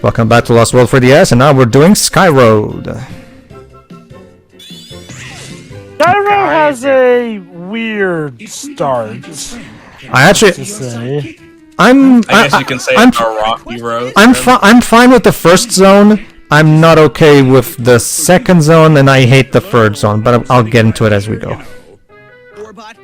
Welcome back to Lost World 3DS, and now we're doing Skyroad. Skyroad has a weird start. I guess you can say it's a rocky road. I'm fine with the first zone. I'm not okay with the second zone, and I hate the third zone, but I'll get into it as we go.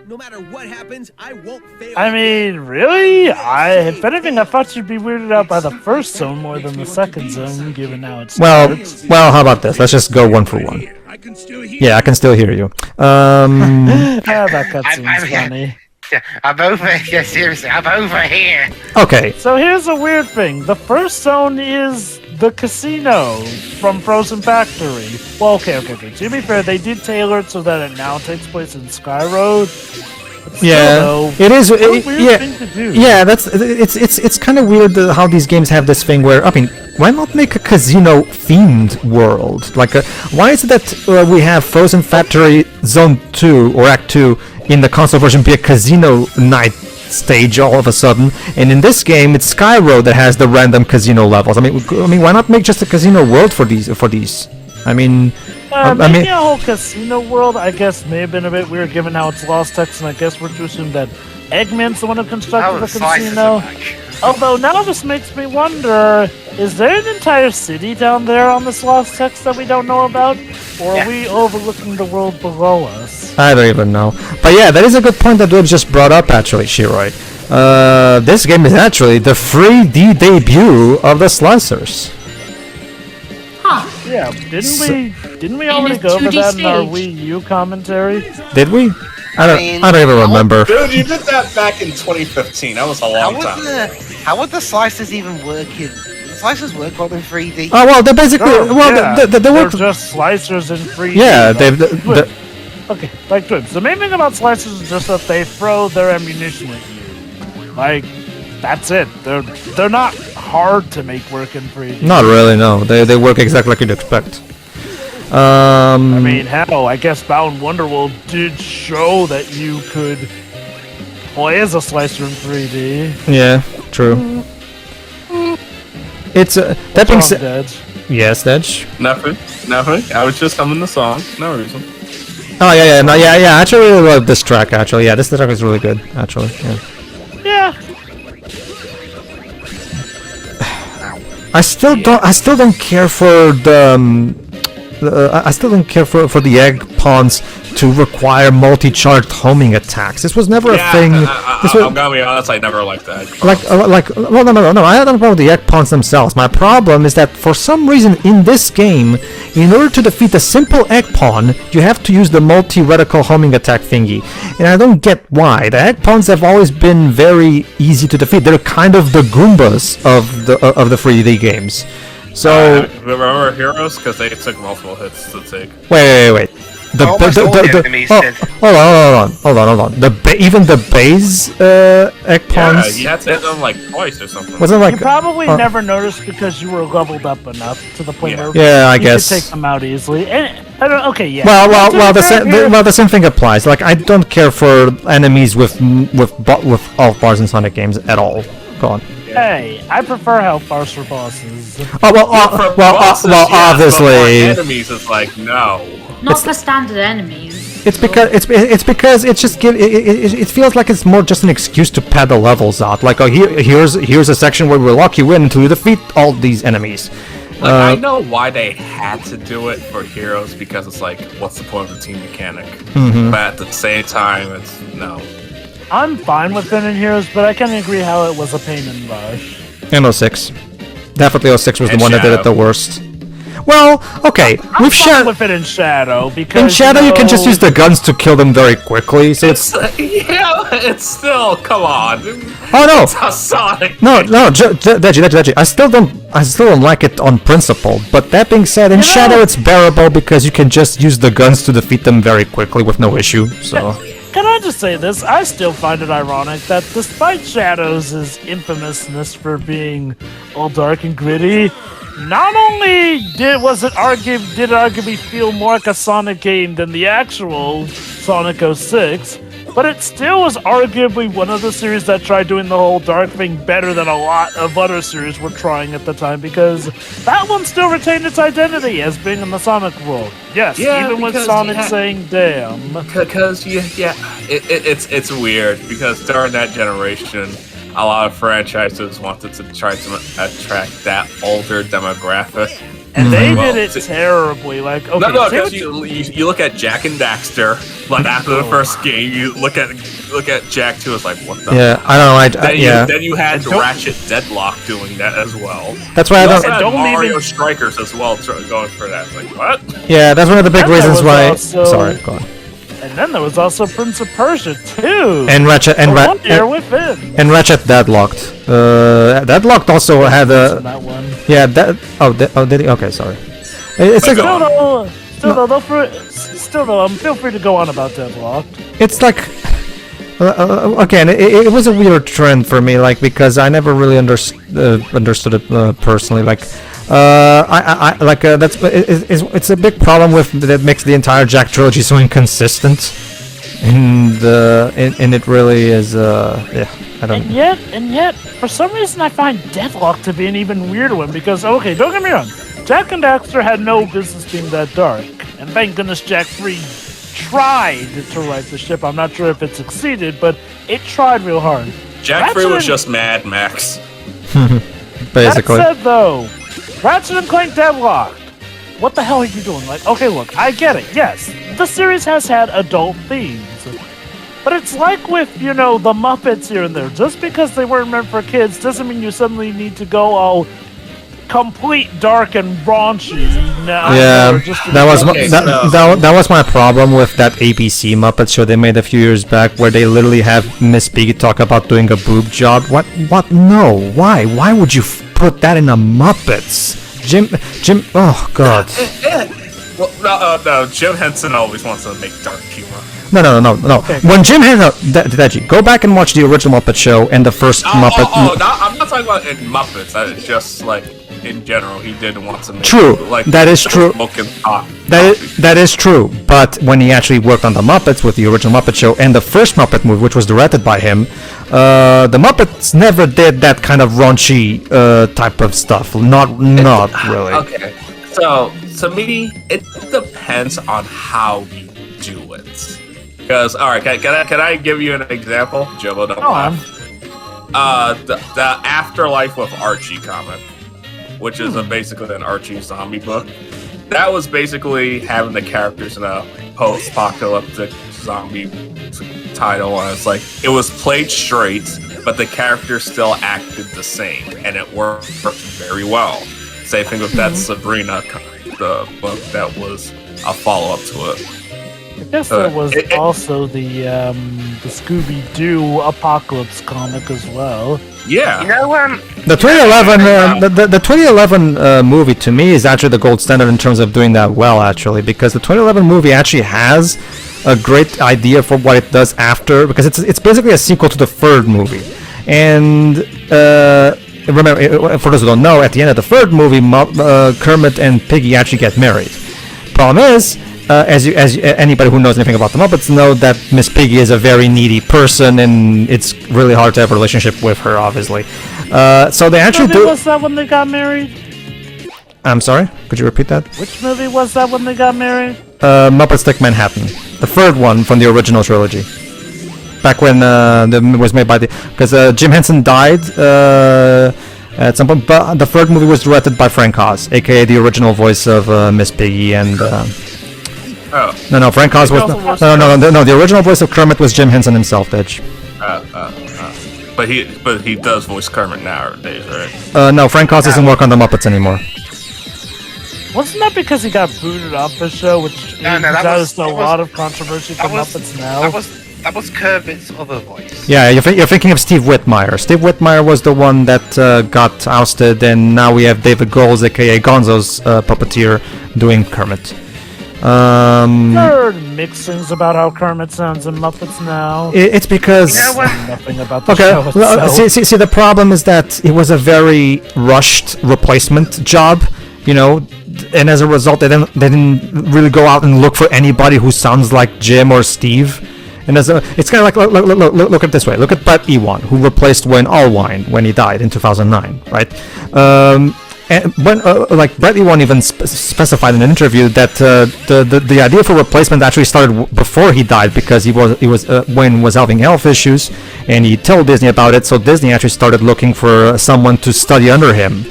No matter what happens, I won't fail. I mean, really? If anything, I thought you'd be weirded out by the first zone more than the second zone, given how it starts. Well, how about this? Let's just go one for one. Yeah, I can still hear you. That cutscene's funny. I'm over here, seriously, I'm over here. Okay. So here's a weird thing. The first zone is the casino from Frozen Factory. Well, okay. To be fair, they did tailor it so that it now takes place in Skyroad. Yeah, it is. Weird thing to do. Yeah, it's kind of weird how these games have this thing where, I mean, why not make a casino themed world? Like, why is it that we have Frozen Factory Zone 2 or Act 2 in the console version be a casino night stage all of a sudden, and in this game it's Skyroad that has the random casino levels? I mean, why not make just a casino world for these? I mean, making a whole casino world, I guess, may have been a bit weird given how it's lost text, and I guess we're to assume that Eggman's the one who constructed the casino. Although now this makes me wonder, is there an entire city down there on this lost text that we don't know about? Or are we overlooking the world below us? I don't even know. But yeah, that is a good point that Dwebs just brought up, actually, Shiroi. This game is actually the 3D debut of the Slicers. Yeah, didn't we already go over that in our Wii U commentary? Did we? I don't even remember. Dude, you did that back in 2015. That was a long time. How would the slices even work in? The slices work well in 3D. Oh well, they're basically they're just slicers in 3D. Yeah, okay, like Twibs. The main thing about slicers is just that they throw their ammunition at you. Like, that's it. They're not hard to make work in 3D. Not really, no. They work exactly like you'd expect. I mean, hell, I guess Bound Wonderworld did show that you could play as a slicer in 3D. Yeah, true. It's that being said. Yes, Dedge. Nothing. I was just humming the song. No reason. Oh yeah. I actually really love this track. Actually, yeah, this track is really good. Actually, yeah. I still don't care for the. I still don't care for the egg pawns to require multi-charged homing attacks. This was never a thing. I'm gonna be honest, I never liked that. Well, no. I don't know about the egg pawns themselves. My problem is that for some reason in this game, in order to defeat a simple egg pawn, you have to use the multi-reticle homing attack thingy, and I don't get why. The egg pawns have always been very easy to defeat. They're kind of the Goombas of the 3D games. So remember Heroes, because they took multiple hits to take. Wait. Hold on. Even the base egg pawns. Yeah, you had to hit them like twice or something. Wasn't like you probably never noticed because you were leveled up enough to the point where I you guess could take them out easily. And I don't. Okay, yeah. Well, the same thing applies. Like, I don't care for enemies with health bars in Sonic games at all. Go on. Hey, I prefer health bars for bosses. Obviously. Enemies is like no. Not for standard enemies. It's because it feels like it's more just an excuse to pad the levels out. Like, here's a section where we'll lock you in until you defeat all these enemies. I know why they had to do it for Heroes, because it's like, what's the point of the team mechanic? But at the same time, it's no. I'm fine with it in Heroes, but I can agree how it was a pain in the rush. And 06. Definitely 06 was the one that did it the worst. Well, okay, I'm fine with it in Shadow, because in Shadow you can just use the guns to kill them very quickly. So it's it's still, come on. Oh no! It's a Sonic. No, Deji. I still don't like it on principle. But that being said, in Shadow it's bearable because you can just use the guns to defeat them very quickly with no issue. So. Can I just say this? I still find it ironic that despite Shadow's infamousness for being all dark and gritty, not only did it arguably feel more like a Sonic game than the actual Sonic 06, but it still was arguably one of the series that tried doing the whole dark thing better than a lot of other series were trying at the time, because that one still retained its identity as being in the Sonic world. Yes, even with Sonic saying "damn." Because it's weird because during that generation, a lot of franchises wanted to try to attract that older demographic. And they did it terribly. Like, okay, no, because you look at Jak and Daxter. Like after the first game, you look at Jak 2. It's like, what the? Yeah, I don't know. Then you had Ratchet Deadlock doing that as well. That's why I don't. Also had Mario Strikers as well going for that. It's like, what? Yeah, that's one of the big reasons why. Sorry, go on. And then there was also Prince of Persia 2. And Ratchet and Ratchet Deadlocked. Deadlocked also had a. That one. Yeah, that. Did he? Okay, sorry. It's like. Still though, feel free to go on about Deadlocked. It's like. Again, it was a weird trend for me, like because I never really understood it personally, like. It's a big problem that makes the entire Jak trilogy so inconsistent, and it really is. I don't. And yet, for some reason, I find Deadlock to be an even weirder one because okay, don't get me wrong, Jak and Daxter had no business being that dark, and thank goodness Jak 3 tried to right the ship. I'm not sure if it succeeded, but it tried real hard. Jak 3 was just Mad Max. Basically. That said, though. Ratchet and Clank Deadlocked. What the hell are you doing? Like, okay, look, I get it. Yes, the series has had adult themes. But it's like with, the Muppets here and there. Just because they weren't meant for kids doesn't mean you suddenly need to go all complete dark and raunchy. Yeah, that was my problem with that ABC Muppet show they made a few years back, where they literally have Miss Piggy talk about doing a boob job. What? No. Why? Why would you put that in the Muppets? Jim. Oh God. Well, no. Jim Henson always wants to make dark humor. No. Okay. When Jim Henson, Deji, go back and watch the original Muppet Show and the first Muppet. No, I'm not talking about in Muppets. It's just like in general, he did want to make. True. Like that is true. That is true. But when he actually worked on the Muppets with the original Muppet Show and the first Muppet movie, which was directed by him, the Muppets never did that kind of raunchy type of stuff. Not really. Okay. So to me, it depends on how you do it. Because all right, can I give you an example? Jibbo, don't laugh. The Afterlife with Archie comic, which is basically an Archie zombie book. That was basically having the characters in a post-apocalyptic zombie title, and it's like it was played straight, but the characters still acted the same, and it worked very well. Same thing with that Sabrina, the book that was a follow-up to it. I guess there was also the Scooby-Doo Apocalypse comic as well. Yeah. The 2011 the 2011 movie to me is actually the gold standard in terms of doing that well, actually, because the 2011 movie actually has a great idea for what it does after, because it's basically a sequel to the third movie. And remember, for those who don't know, at the end of the third movie, Kermit and Piggy actually get married. Problem is, as anybody who knows anything about the Muppets know, that Miss Piggy is a very needy person, and it's really hard to have a relationship with her, obviously. So they actually Which movie was that when they got married? I'm sorry, could you repeat that? Which movie was that when they got married? Muppets Take Manhattan, the third one from the original trilogy. Back when it was made by because Jim Henson died at some point, but the third movie was directed by Frank Oz, aka the original voice of Miss Piggy and. No, Frank Oz was no. The original voice of Kermit was Jim Henson himself, Edge. But he does voice Kermit nowadays, right? No, Frank Oz doesn't work on the Muppets anymore. Wasn't that because he got booted off the show, which caused a lot of controversy for Muppets now? That was Kermit's other voice. Yeah, you're thinking of Steve Whitmire. Steve Whitmire was the one that got ousted, and now we have David Goles, aka Gonzo's puppeteer, doing Kermit. Heard mixed things about how Kermit sounds in Muppets now. It's because nothing about the show itself. See, the problem is that it was a very rushed replacement job, and as a result, they didn't really go out and look for anybody who sounds like Jim or Steve. And it's kind of like look at it this way. Look at Brett Ewan, who replaced Wayne Allwine when he died in 2009, right? And when Brett Ewan even specified in an interview that the idea for replacement actually started before he died, because Wayne was having health issues, and he told Disney about it. So Disney actually started looking for someone to study under him.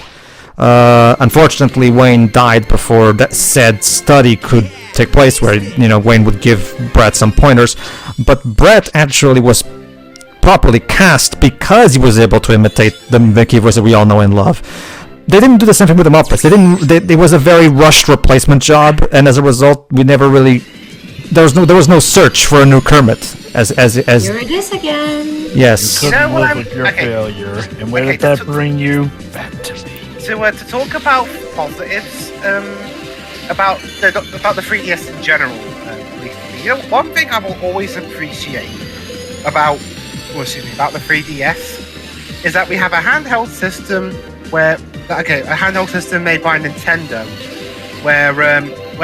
Unfortunately, Wayne died before that said study could take place, where Wayne would give Brett some pointers. But Brett actually was properly cast because he was able to imitate the Mickey voice that we all know and love. They didn't do the same thing with the Muppets. It was a very rushed replacement job, and as a result, we never really. There was no search for a new Kermit. As Here it is again. Yes. You know what, live with your failure, and where did that bring you? Back to me. So to talk about positives, about the 3DS in general, one thing I will always appreciate about the 3DS is that we have a handheld system a handheld system made by Nintendo, where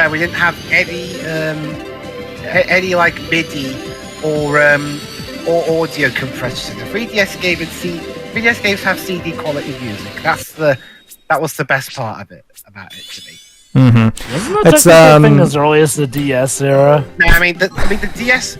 we didn't have any like MIDI or audio compression. The 3DS games have CD quality music. That was the best part of it about it to me. Mm-hmm. Wasn't that thing as early as the DS era? No, I mean the DS.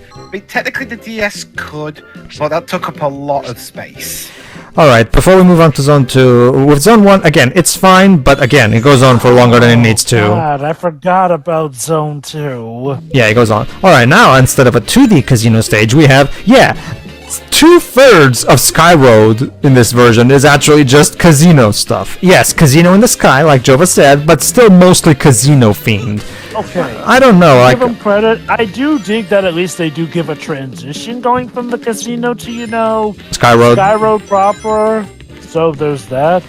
Technically the DS could, but that took up a lot of space. Alright, before we move on to Zone 2, with Zone 1, again, it's fine, but again, it goes on for longer than it needs to. God, I forgot about Zone 2. Yeah, it goes on. Alright, now, instead of a 2D casino stage, we have, 2/3 of Sky Road in this version is actually just casino stuff. Yes, casino in the sky, like Jova said, but still mostly casino themed. Okay. I don't know, Give them credit. I do dig that at least they do give a transition going from the casino to, Sky Road. Sky Road proper. So there's that.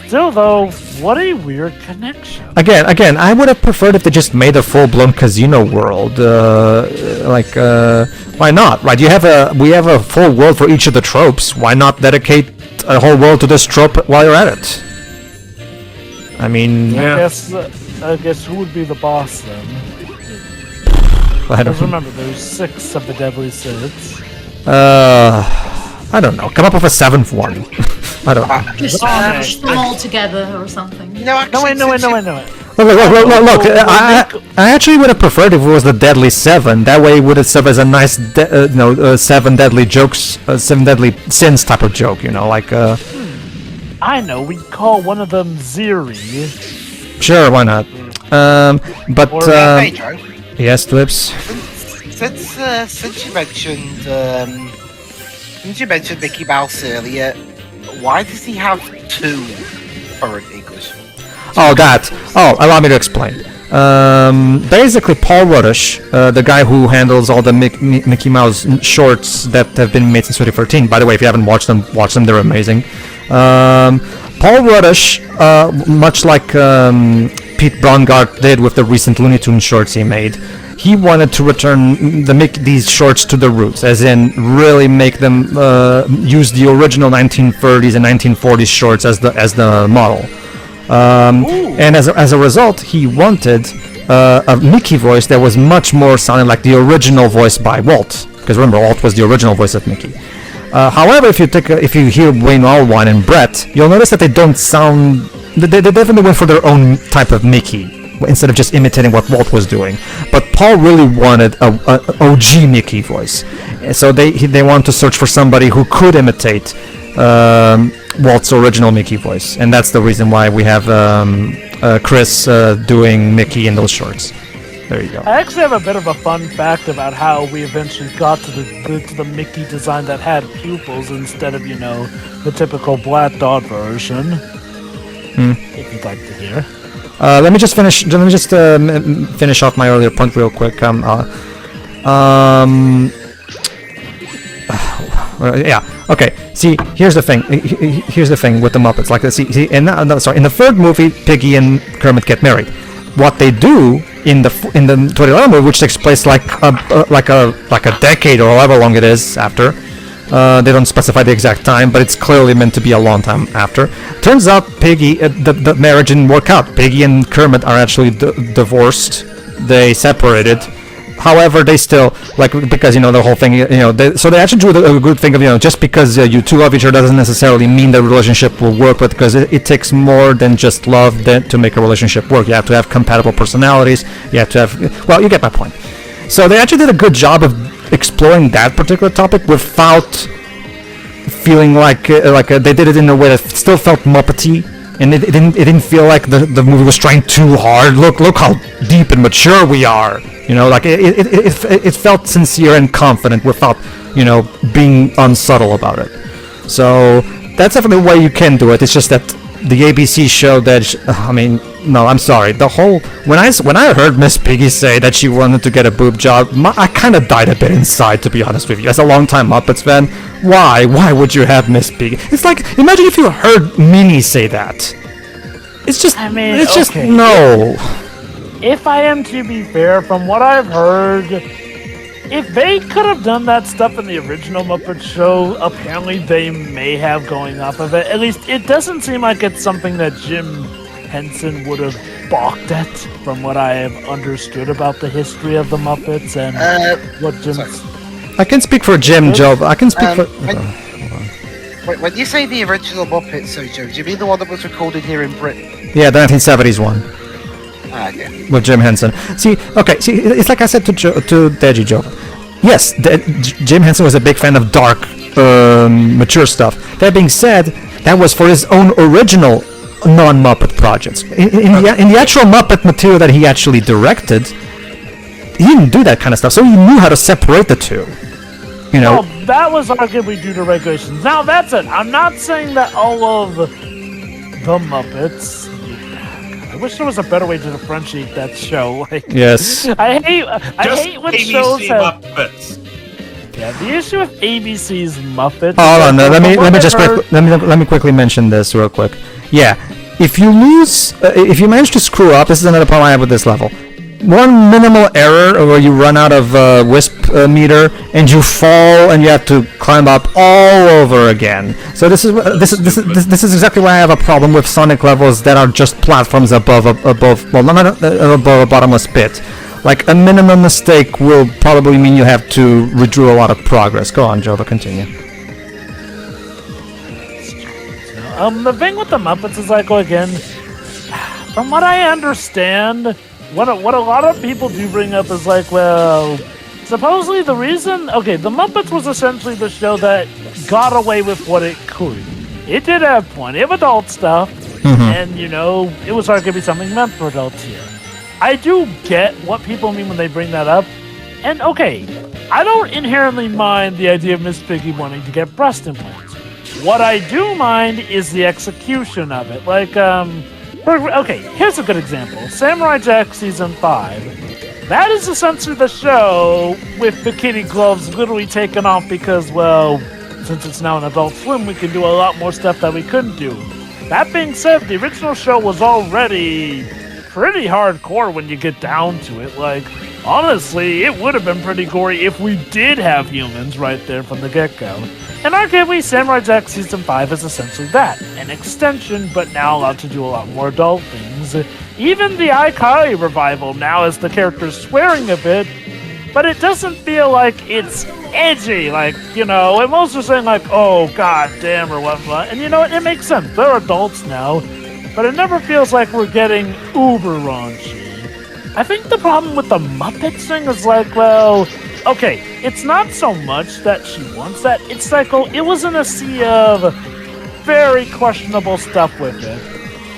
Still, though, what a weird connection. Again, I would have preferred if they just made a full-blown casino world. Why not? Right? We have a full world for each of the tropes. Why not dedicate a whole world to this trope while you're at it? I mean, I guess who would be the boss then? I don't remember. There's 6 of the deadly sins. I don't know. Come up with a 7th one. I don't know. Just smash them all together or something. No, I know it. Look, I actually would have preferred if it was the Deadly 7. That way it would have served as a nice, 7 deadly jokes, 7 deadly sins type of joke, I know, we'd call one of them Ziri. Sure, why not? Pedro, yes, Twips? since you mentioned Mickey Mouse earlier, why does he have 2 current English? Allow me to explain. Basically, Paul Ruddish, the guy who handles all the Mickey Mouse shorts that have been made since 2013. By the way, if you haven't watched them, they're amazing. Paul Ruddish, much like Pete Brongart did with the recent Looney Tunes shorts he made, he wanted to return these shorts to the roots, as in really make them use the original 1930s and 1940s shorts as the model. And as a result, he wanted a Mickey voice that was much more sounding like the original voice by Walt, because remember, Walt was the original voice of Mickey. However, if you hear Wayne Allwine and Brett, you'll notice that they don't sound. They definitely went for their own type of Mickey instead of just imitating what Walt was doing. But Paul really wanted a OG Mickey voice, so they wanted to search for somebody who could imitate Walt's original Mickey voice, and that's the reason why we have Chris doing Mickey in those shorts. There you go. I actually have a bit of a fun fact about how we eventually got to the Mickey design that had pupils instead of, the typical black dot version. If you'd like to hear. Let me just finish off my earlier point real quick. Yeah. Okay. See, here's the thing. Here's the thing with the Muppets. Like, see, in the third movie, Piggy and Kermit get married. What they do in the 2011 movie, which takes place like a decade or however long it is after. They don't specify the exact time, but it's clearly meant to be a long time after. Turns out Piggy, the marriage didn't work out. Piggy and Kermit are actually divorced. They separated, However, they still because the whole thing. So they actually do a good thing of just because you two love each other doesn't necessarily mean the relationship will work. But because it takes more than just love to make a relationship work. You have to have compatible personalities. You have to have. Well, you get my point. So they actually did a good job of exploring that particular topic without feeling like they did it in a way that still felt Muppety, and it didn't feel like the movie was trying too hard. Look how deep and mature we are. It felt sincere and confident without being unsubtle about it. So that's definitely a way you can do it. It's just that the ABC show that no, I'm sorry. The whole when I heard Miss Piggy say that she wanted to get a boob job, I kind of died a bit inside, to be honest with you. As a longtime Muppets fan, why would you have Miss Piggy? It's like, imagine if you heard Minnie say that. It's just, just no. If I am to be fair, from what I've heard, if they could have done that stuff in the original Muppet Show, apparently they may have going off of it. At least it doesn't seem like it's something that Jim Henson would have balked at, from what I have understood about the history of the Muppets and what Jim's... I can speak for Jim, Joe. I can speak for... When you say the original Muppets, so Joe, do you mean the one that was recorded here in Britain? Yeah, the 1970s one. Okay. With Jim Henson. See, it's like I said to Deji Joe. Yes, Jim Henson was a big fan of dark, mature stuff. That being said, that was for his own original non-Muppet projects. In the actual Muppet material that he actually directed, he didn't do that kind of stuff, so he knew how to separate the two. Well, that was arguably due to regulations. Now, that's it. I'm not saying that all of the Muppets... I wish there was a better way to differentiate that show. Yes. I hate when ABC shows have... Muppets. Yeah, the issue with ABC's Muppets... Hold on, let me quickly mention this real quick. Yeah, if you manage to screw up, this is another problem I have with this level. One minimal error where you run out of wisp meter and you fall and you have to climb up all over again. So this is exactly why I have a problem with Sonic levels that are just platforms above not above a bottomless pit. Like a minimum mistake will probably mean you have to redo a lot of progress. Go on, Joe, continue. The thing with the Muppets is again, from what I understand, what a lot of people do bring up is supposedly the reason, the Muppets was essentially the show that got away with what it could. It did have plenty of adult stuff, and it was arguably something meant for adults here. I do get what people mean when they bring that up, and I don't inherently mind the idea of Miss Piggy wanting to get breast implants. What I do mind is the execution of it. Here's a good example. Samurai Jack Season 5. That is essentially the show with bikini gloves literally taken off because, since it's now an Adult Swim, we can do a lot more stuff that we couldn't do. That being said, the original show was already pretty hardcore when you get down to it. Honestly, it would have been pretty gory if we did have humans right there from the get-go. And arguably, Samurai Jack Season 5 is essentially that. An extension, but now allowed to do a lot more adult things. Even the iCarly revival now has the characters swearing a bit, but it doesn't feel like it's edgy. And most are saying oh, god damn, or whatnot. And it makes sense. They're adults now, but it never feels like we're getting uber raunchy. I think the problem with the Muppets thing is it's not so much that she wants that. It's it was in a sea of very questionable stuff with it.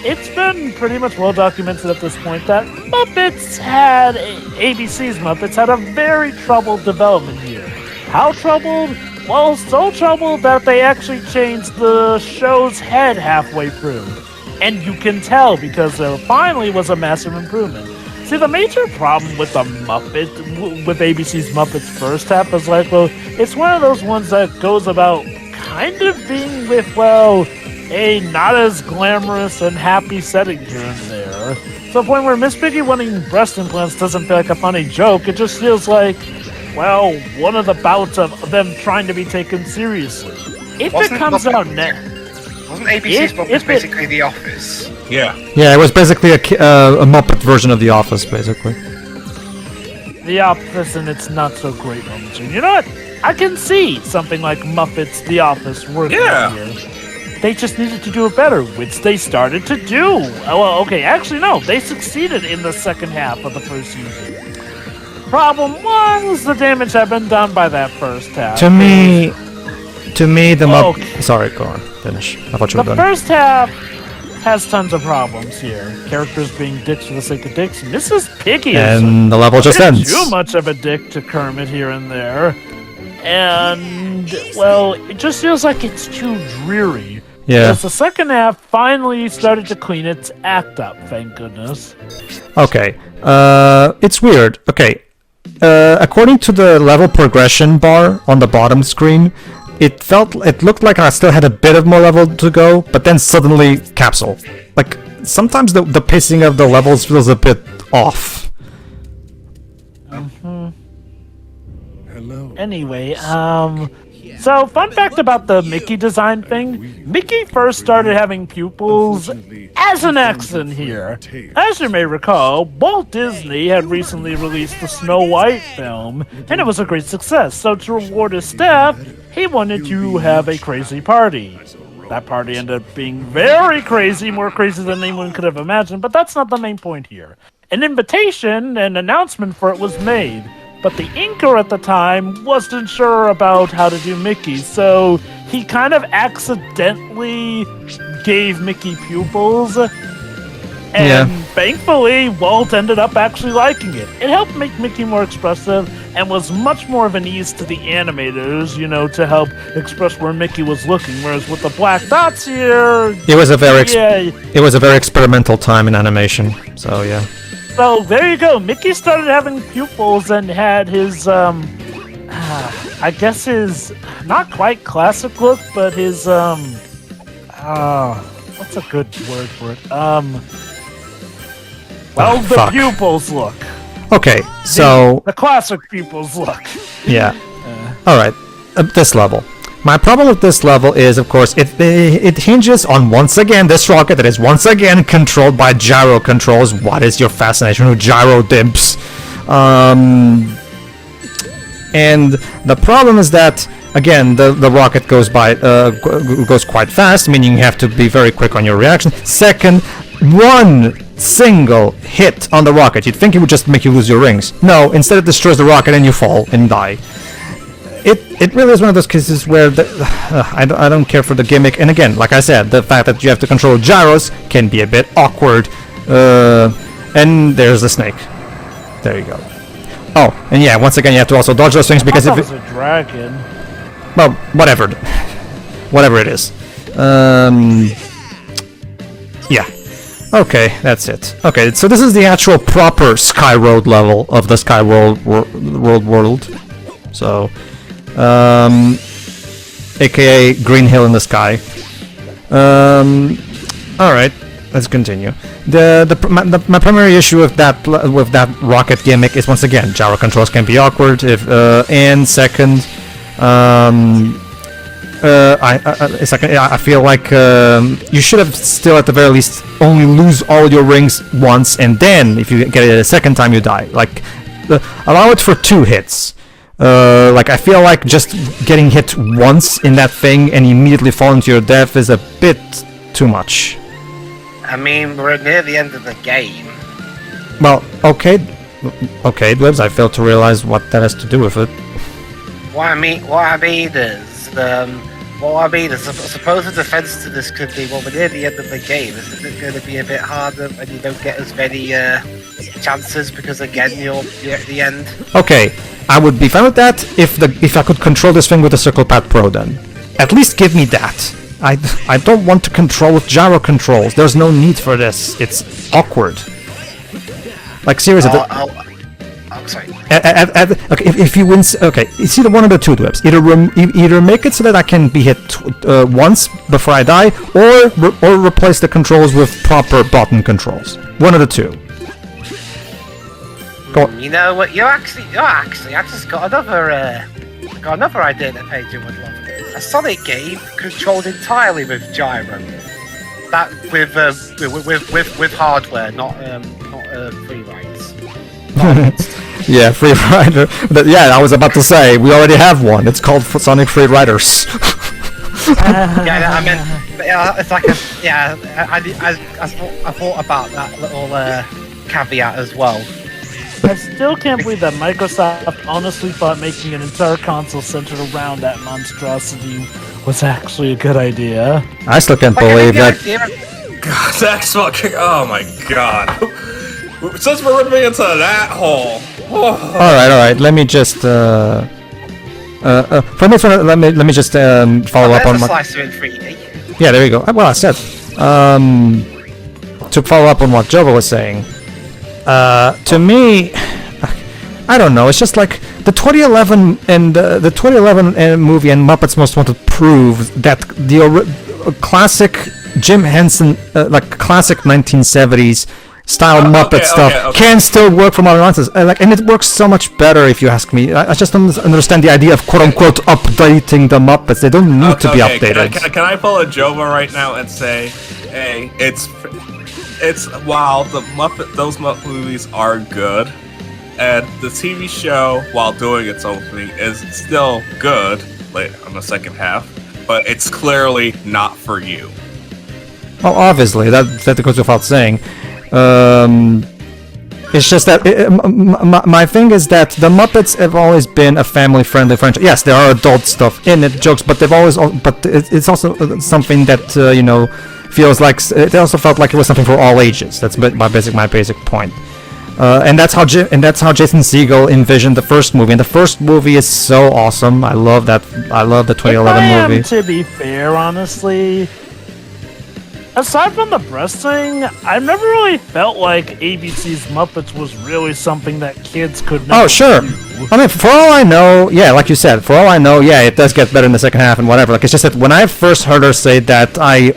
It's been pretty much well documented at this point that ABC's Muppets had a very troubled development year. How troubled? Well, so troubled that they actually changed the show's head halfway through. And you can tell because there finally was a massive improvement. See, the major problem with with ABC's Muppets first half is it's one of those ones that goes about kind of being with, a not as glamorous and happy setting here and there. To the point where Miss Piggy wanting breast implants doesn't feel like a funny joke. It just feels like, one of the bouts of them trying to be taken seriously. If it comes out next... Wasn't ABC's Muppets basically The Office? Yeah. Yeah, it was basically a Muppet version of The Office, basically. The Office and its not so great moments. And you know what? I can see something like Muppets The Office working here. They just needed to do it better, which they started to do. Oh, well, okay, actually no, they succeeded in the second half of the first season. Problem was the damage had been done by that first half. To me, Sorry, go on. Finish. I thought you were done. The first half has tons of problems here. Characters being dicks for the sake of dicks. Mrs. Piggy and the level just ends. Too much of a dick to Kermit here and there. And, well, it just feels like it's too dreary. Yeah. Because the second half finally started to clean its act up, thank goodness. Okay. It's weird. Okay. According to the level progression bar on the bottom screen, it looked like I still had a bit of more level to go, but then suddenly capsule. Like, sometimes the pacing of the levels feels a bit off. Hello. Anyway, so fun fact about the Mickey design thing. Mickey first started having pupils as an accent here. As you may recall, Walt Disney had recently released the Snow White film, and it was a great success. So to reward his staff, he wanted to have a crazy party. That party ended up being very crazy, more crazy than anyone could have imagined, but that's not the main point here. An invitation and announcement for it was made. But the inker at the time wasn't sure about how to do Mickey, so he kind of accidentally gave Mickey pupils. And thankfully, Walt ended up actually liking it. It helped make Mickey more expressive and was much more of an ease to the animators, you know, to help express where Mickey was looking. Whereas with the black dots here, it was a very experimental time in animation. So yeah. So there you go. Mickey started having pupils and had his, I guess his not quite classic look, but his what's a good word for it? The pupils look. Okay, so the classic pupils look. Yeah. All right. This level. My problem with this level is, of course, it hinges on, once again, this rocket that is once again controlled by gyro controls. What is your fascination with gyro dimps? And the problem is that, again, the rocket goes quite fast, meaning you have to be very quick on your reaction. Second, one single hit on the rocket, you'd think it would just make you lose your rings. No, instead it destroys the rocket and you fall and die. It really is one of those cases where I don't care for the gimmick, and again, like I said, the fact that you have to control gyros can be a bit awkward. And there's the snake. There you go. Oh, and yeah, once again, you have to also dodge those things because if it's a dragon. Well, whatever it is. Yeah. Okay, that's it. Okay, so this is the actual proper Sky Road level of the Sky World. So, aka Green Hill in the Sky. All right, let's continue. My primary issue with that rocket gimmick is, once again, gyro controls can be awkward. And second, I feel like you should have still, at the very least, only lose all your rings once, and then if you get it a second time, you die. Like, allow it for 2 hits. Like, I feel like just getting hit once in that thing and immediately falling to your death is a bit too much. I mean, we're near the end of the game. Well, okay, Dwebs, I failed to realize what that has to do with it. What I mean is, suppose the defense to this could be, well, we're near the end of the game. Isn't it going to be a bit harder and you don't get as many chances because, again, you're at the end? Okay, I would be fine with that if I could control this thing with the Circle Pad Pro then. At least give me that. I don't want to control with gyro controls. There's no need for this. It's awkward. Like, seriously. Sorry. Okay, if you win, okay, it's either one of the two, Dwebs. Either make it so that I can be hit once before I die, or replace the controls with proper button controls. One of the two. Go on. You know what? You're actually. I just got another idea that Pedro would love. A Sonic game controlled entirely with gyro. That with hardware, not free rides. Yeah, Free Rider. Yeah, I was about to say we already have one. It's called Sonic Free Riders. Yeah, I mean, it's like I thought about that little caveat as well. I still can't believe that Microsoft honestly thought making an entire console centered around that monstrosity was actually a good idea. I still can't believe that. God, that's fucking. Oh my god. Since we're ripping into that hole. All right. Let me just. For this one, let me just follow up on what. Slicer in 3D. Yeah, there you go. Well, I said. To follow up on what Jova was saying. To me, I don't know. It's just like the 2011 and the 2011 movie and Muppets Most Wanted prove that the classic Jim Henson, like classic 1970s style Muppet stuff, can still work for modern audiences. And it works so much better, if you ask me. I just don't understand the idea of quote unquote updating the Muppets. They don't need to be updated. Can I pull a Jova right now and say, hey, it's while those Muppet movies are good, and the TV show, while doing its own thing, is still good late on the second half, but it's clearly not for you. Well, obviously, that goes without saying. It's just that my thing is that the Muppets have always been a family-friendly franchise. Yes, there are adult stuff in it, jokes, but it's also something that feels like it also felt like it was something for all ages. That's my basic point. And that's how Jason Segel envisioned the first movie. And the first movie is so awesome. I love that. I love the 2011 movie. To be fair, honestly, aside from the breast thing, I've never really felt like ABC's Muppets was really something that kids could never sure. do. I mean, for all I know, yeah, like you said, for all I know, yeah, it does get better in the second half and whatever. Like, it's just that when I first heard her say that, I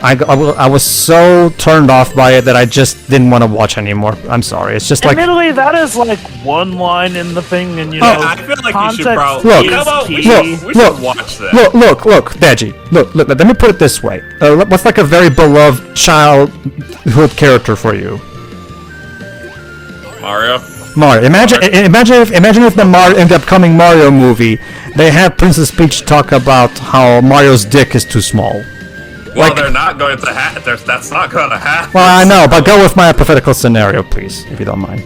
was so turned off by it that I just didn't want to watch anymore. I'm sorry. It's just like... Admittedly, that is like one line in the thing, and I feel like you should probably... We should watch that. Look, Deji. Look, let me put it this way. What's like a very beloved childhood character for you? Mario. Imagine if in the upcoming Mario movie they have Princess Peach talk about how Mario's dick is too small. Well, they're not going to have. That's not going to happen. Well, I know, but go with my hypothetical scenario, please, if you don't mind.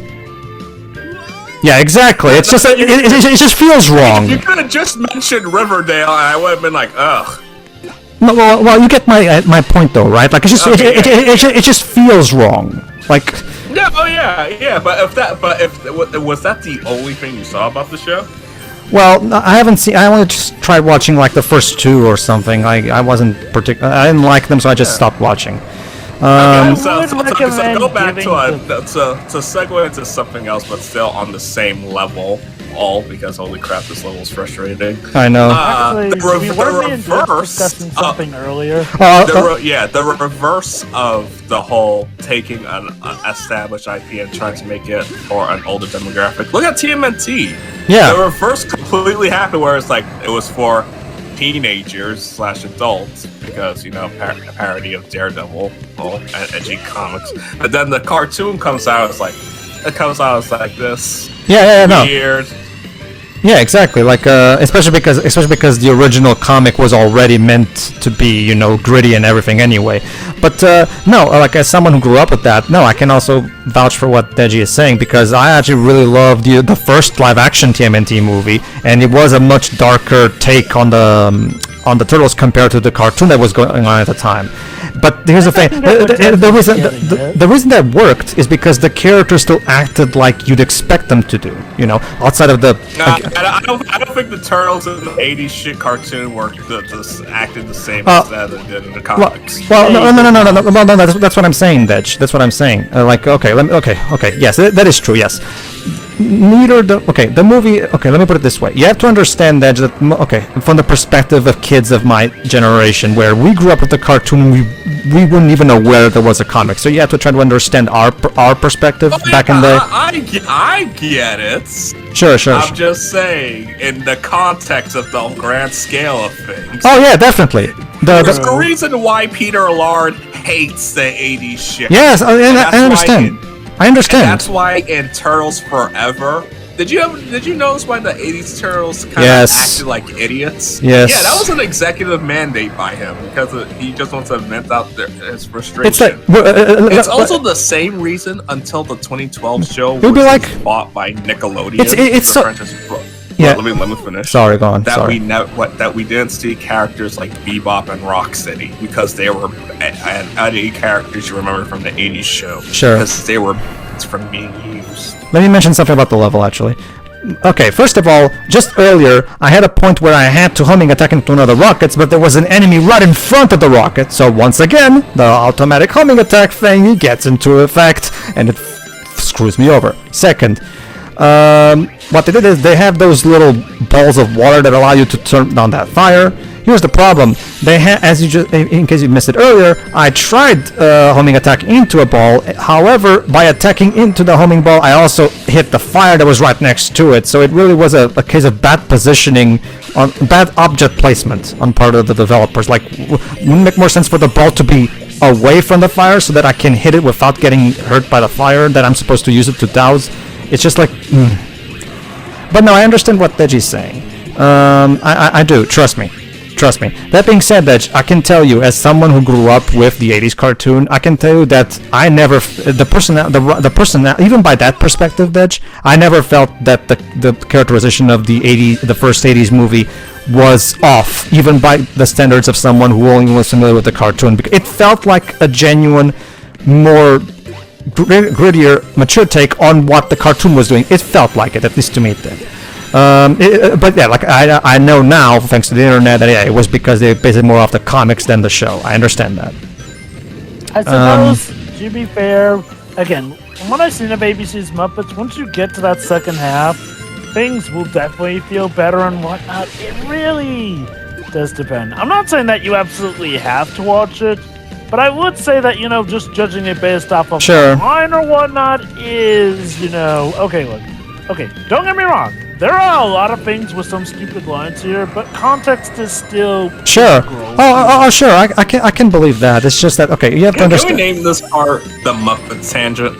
Yeah, exactly. It's just it just feels wrong. You could have just mentioned Riverdale, and I would have been like, ugh. No, well, you get my point though, right? Like it just feels wrong. Like. Yeah, but was that the only thing you saw about the show? Well, I haven't seen. I only just tried watching like the first two or something. I wasn't particular. I didn't like them, so I just stopped watching. So go back to segue into something else, but still on the same level. Because holy crap, this level is frustrating. I know. Actually, we were discussing something earlier. The reverse of the whole taking an established IP and trying to make it for an older demographic. Look at TMNT. Yeah. The reverse completely happened, where it's like it was for teenagers / adults because a parody of Daredevil, and edgy comics. But then the cartoon comes out. It comes out as like this. Weird. Yeah, exactly. Like, especially because the original comic was already meant to be, gritty and everything anyway. But no, like as someone who grew up with that, no, I can also vouch for what Deji is saying, because I actually really loved the first live-action TMNT movie, and it was a much darker take on the Turtles compared to the cartoon that was going on at the time. But here's the thing: the reason that worked is because the characters still acted like you'd expect them to do. Outside of the. I don't think the Turtles in the '80s shit cartoon acted the same as that they did in the comics. Well, no. That's what I'm saying, Dej. That's what I'm saying. Okay. Yes, that is true. Yes. The movie. Okay, let me put it this way. You have to understand that. From the perspective of kids of my generation, where we grew up with the cartoon, we wouldn't even know where there was a comic. So you have to try to understand our perspective back in the. I get it. Sure. I'm just saying, in the context of the grand scale of things. Oh yeah, definitely. There's a reason why Peter Lard hates the '80s shit. Yes, I understand. I understand. And that's why in Turtles Forever, Did you notice why the 80s turtles kind of acted like idiots? Yes. Yeah, that was an executive mandate by him because he just wants to vent out his frustration. It's like it's also the same reason until the 2012 show was bought by Nickelodeon. It's so. Yeah. Let me finish. Sorry, go on. That we didn't see characters like Bebop and Rocksteady because they were any characters you remember from the 80s show. Sure. Because they were from being used. Let me mention something about the level, actually. Okay, first of all, just earlier, I had a point where I had to homing attack into one of the rockets, but there was an enemy right in front of the rocket, so once again, the automatic homing attack thing gets into effect, and it screws me over. Second, what they did is they have those little balls of water that allow you to turn down that fire. Here's the problem. They as you just, in case you missed it earlier, I tried homing attack into a ball. However, by attacking into the homing ball, I also hit the fire that was right next to it. So it really was a case of bad positioning, bad object placement on part of the developers. Like, wouldn't it make more sense for the ball to be away from the fire so that I can hit it without getting hurt by the fire that I'm supposed to use it to douse? It's just like, But no, I understand what Deji's saying. I do. Trust me. That being said, Dej, I can tell you, as someone who grew up with the 80s cartoon, I can tell you that I never, the person, even by that perspective, Dej, I never felt that the characterization of the first 80s movie was off, even by the standards of someone who only was familiar with the cartoon. Because it felt like a genuine, more grittier, mature take on what the cartoon was doing. It felt like it, at least to me it did. But yeah, like I know now, thanks to the internet, that it was because they based it more off the comics than the show. I understand that. I suppose, to be fair, again, from what I've seen of ABC's Muppets, once you get to that second half, things will definitely feel better and whatnot. It really does depend. I'm not saying that you absolutely have to watch it, but I would say that, just judging it based off of line or whatnot is, okay, look. Okay, don't get me wrong. There are a lot of things with some stupid lines here, but context is still sure. Oh, sure. I can believe that. It's just that you have to understand. Can we name this part the Muppet Tangent?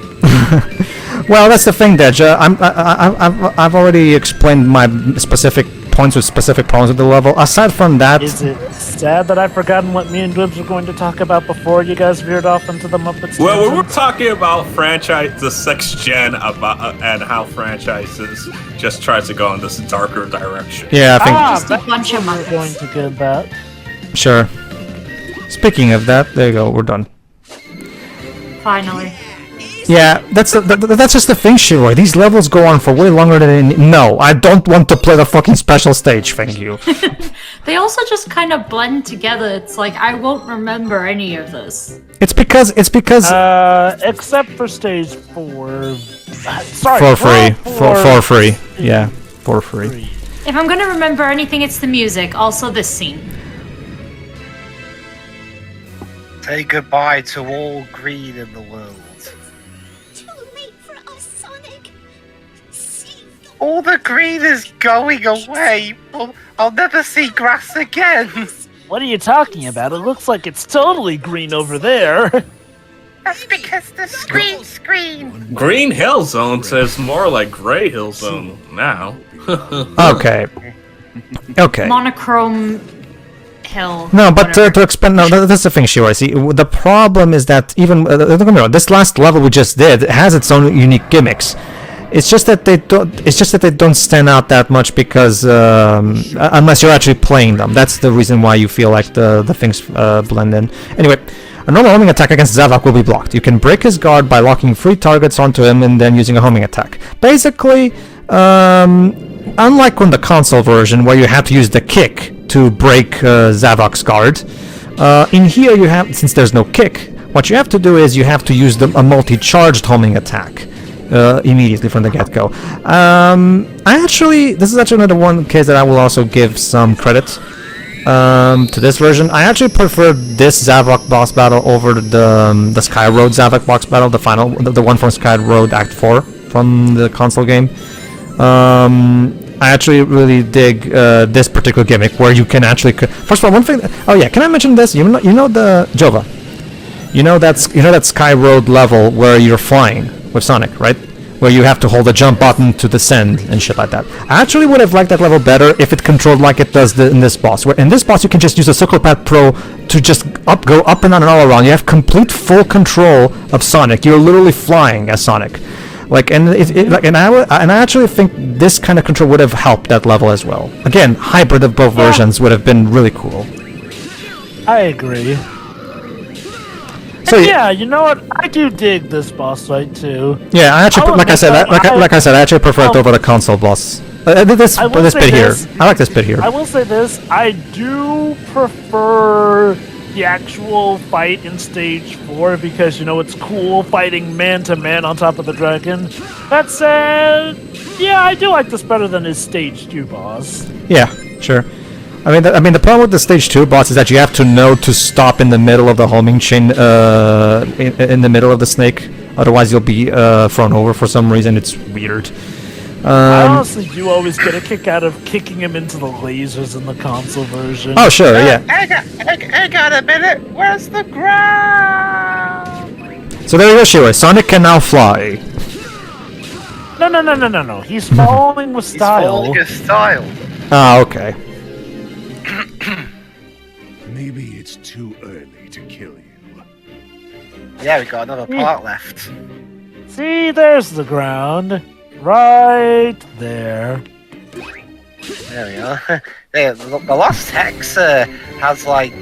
Well, that's the thing, Dej. I've already explained my specific points with specific problems with the level. Aside from that, is it sad that I've forgotten what me and Dibs were going to talk about before you guys veered off into the Muppets? Well, we were talking about the 6th gen and how franchises just tries to go in this darker direction. Yeah, I think just a bunch of Muppets. Going to get that. Sure. Speaking of that, there you go. We're done. Finally. Yeah, that's just the thing, Shiroi. These levels go on for way longer than... No, I don't want to play the fucking special stage, thank you. They also just kind of blend together. It's like, I won't remember any of this. It's because... except for stage 4... Sorry, for free. Yeah, for free. If I'm gonna remember anything, it's the music. Also this scene. Say goodbye to all green in the world. All the green is going away. I'll never see grass again. What are you talking about? It looks like it's totally green over there. That's because the screen's green. Green Hill Zone says more like Gray Hill Zone now. Okay. Monochrome Hill. No, but to expand, that's the thing, Shiroi. See, the problem is that even don't get me wrong, this last level we just did has its own unique gimmicks. It's just that they don't stand out that much because unless you're actually playing them. That's the reason why you feel like the things blend in. Anyway, a normal homing attack against Zavok will be blocked. You can break his guard by locking 3 targets onto him and then using a homing attack. Basically, unlike on the console version where you have to use the kick to break Zavok's guard, in here you have, since there's no kick, what you have to do is you have to use a multi-charged homing attack. Immediately from the get-go. This is actually another one case that I will also give some credit to this version. I actually prefer this Zavok boss battle over the Sky Road Zavok boss battle, the one from Sky Road Act 4 from the console game. I actually really dig this particular gimmick where you can actually... First of all, one thing... Oh yeah, can I mention this? You know the Jova. You know that Sky Road level where you're flying with Sonic, right? where you have to hold the jump button to descend and shit like that. I actually would have liked that level better if it controlled like it does in this boss. Where in this boss you can just use a Circle Pad Pro to just go up and down and all around. You have complete full control of Sonic. You're literally flying as Sonic. Like, and I actually think this kind of control would have helped that level as well. Again, hybrid of both versions would have been really cool. I agree. So yeah, you know what? I do dig this boss fight too. Yeah, I actually, like I said, I actually prefer it over the console boss. This bit here, I like this bit here. I will say this: I do prefer the actual fight in stage 4 because it's cool fighting man to man on top of the dragon. That said, yeah, I do like this better than his stage 2 boss. Yeah, sure. I mean, the problem with the stage 2 boss is that you have to know to stop in the middle of the homing chain, in the middle of the snake. Otherwise, you'll be thrown over for some reason. It's weird. I honestly do always get a kick out of kicking him into the lasers in the console version. Oh, sure, yeah. I got a minute. Where's the ground? So there you go, Shiro. Sonic can now fly. No. He's falling with style. He's falling with style. Ah, okay. Maybe it's too early to kill you. Yeah, we got another part left. See, there's the ground. Right there. There we are. The Lost Hex has like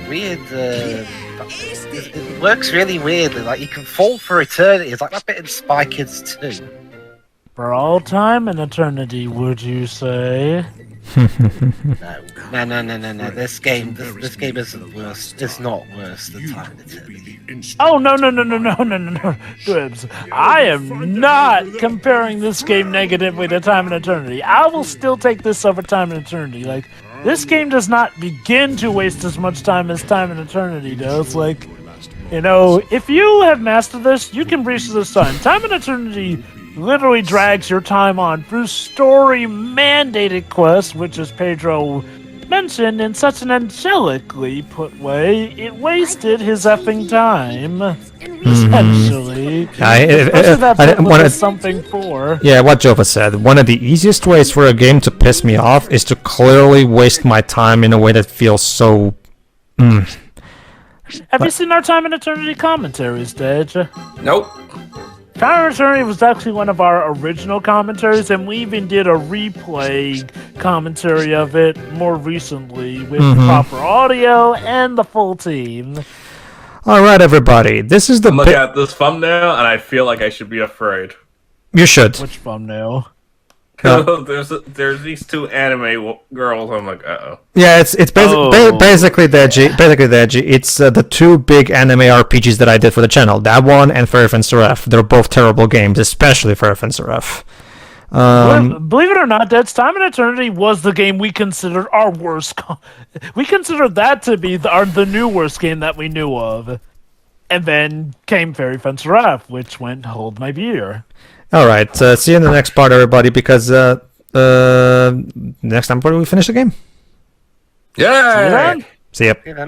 weird. It works really weirdly. Like you can fall for eternity. It's like that bit in Spy Kids 2. For all time and eternity, would you say? No. This game isn't worse. It's not worse than Time and Eternity. Oh no! Dibs. I am not comparing this game negatively to Time and Eternity. I will still take this over Time and Eternity. Like, this game does not begin to waste as much time as Time and Eternity does. Like, if you have mastered this, you can breeze through this time. Time and Eternity literally drags your time on through story-mandated quests, which, as Pedro mentioned in such an angelically put way, it wasted his effing time. Essentially. Something for. Yeah, what Jova said. One of the easiest ways for a game to piss me off is to clearly waste my time in a way that feels so... Have you seen our Time and Eternity commentaries, Dej? Nope. Time and Eternity was actually one of our original commentaries, and we even did a replay commentary of it more recently with proper audio and the full team. Alright, everybody. This is the... I'm looking at this thumbnail, and I feel like I should be afraid. You should. Which thumbnail? There's these two anime girls. I'm like, uh-oh. Yeah, it's basically Deji. It's the two big anime RPGs that I did for the channel. That one and Fairy Fencer F. They're both terrible games, especially Fairy Fencer F. Believe it or not, Dead's Time and Eternity was the game we considered our worst. We considered that to be the new worst game that we knew of. And then came Fairy Fencer F, which went hold my beer. Alright, see you in the next part, everybody, because next time we finish the game. Yeah. See ya. See you then.